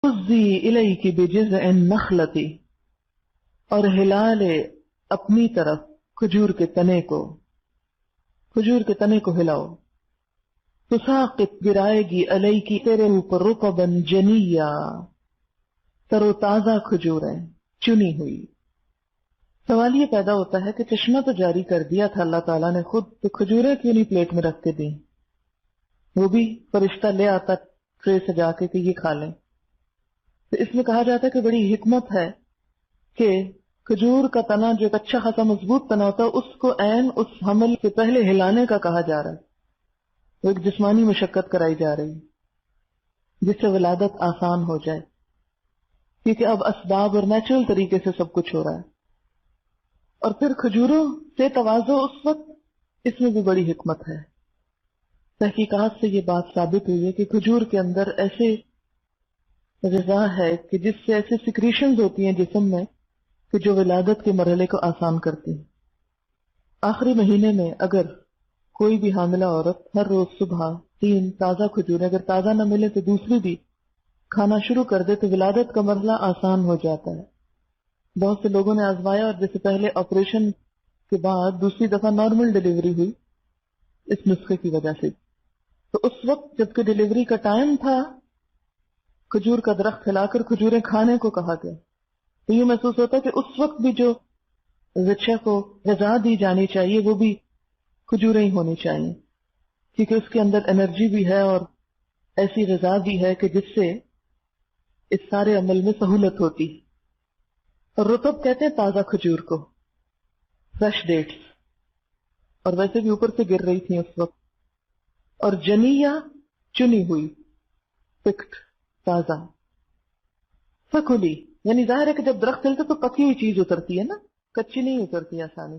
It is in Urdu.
خذی الیک بجذع النخلۃ، اور ہلا لے اپنی طرف کھجور کے تنے کو، کھجور کے تنے کو ہلاؤ. تساقط گرائے گی علیک تیرے اوپر رطبا جنیا، تر و تازہ کھجوریں چنی ہوئی. سوال یہ پیدا ہوتا ہے کہ چشمہ تو جاری کر دیا تھا اللہ تعالیٰ نے خود، تو کھجوریں کیوں نہیں پلیٹ میں رکھ کے دیں؟ وہ بھی فرشتہ لے آتا ٹرے سجا کے کہ یہ کھا لیں. تو اس میں کہا جاتا ہے کہ بڑی حکمت ہے کہ کھجور کا تنا جو ایک اچھا خاصا مضبوط تنا ہوتا ہے، اس کو عین اس حمل سے پہلے ہلانے کا کہا جا رہا ہے. وہ ایک جسمانی مشقت کرائی جا رہی ہے جس سے ولادت آسان ہو جائے، کیونکہ اب اسباب اور نیچرل طریقے سے سب کچھ ہو رہا ہے. اور پھر کھجوروں سے تواضع اس وقت، اس میں بھی بڑی حکمت ہے. تحقیقات سے یہ بات ثابت ہوئی ہے کہ کھجور کے اندر ایسے غذا ہے کہ جس سے ایسے سیکریشنز ہوتی ہیں جسم میں کہ جو ولادت کے مرحلے کو آسان کرتی ہیں. آخری مہینے میں اگر کوئی بھی حاملہ عورت ہر روز صبح 3 تازہ کھجوریں، اگر تازہ نہ ملے تو دوسری بھی کھانا شروع کر دے تو ولادت کا مرحلہ آسان ہو جاتا ہے. بہت سے لوگوں نے آزمایا، اور جیسے پہلے آپریشن کے بعد دوسری دفعہ نارمل ڈیلیوری ہوئی اس نسخے کی وجہ سے. تو اس وقت جبکہ ڈیلیوری کا ٹائم تھا، کھجور کا درخت کھلا کر کھجوریں کھانے کو کہا گیا. تو یہ محسوس ہوتا ہے کہ اس وقت بھی جو زچہ کو غذا دی جانی چاہیے وہ بھی کھجوریں ہی ہونی چاہیے، کیونکہ اس کے اندر انرجی بھی ہے اور ایسی غذا بھی ہے کہ جس سے اس سارے عمل میں سہولت ہوتی. اور رطب کہتے ہیں تازہ کھجور کو، فریش ڈیٹس، اور ویسے بھی اوپر سے گر رہی تھیں اس وقت. اور جنیا چنی ہوئی، پکٹ، تازہ. فکلی یعنی ظاہر ہے کہ جب درخت چلتا تو پکی ہوئی چیز اترتی ہے نا، کچی نہیں اترتی آسانی.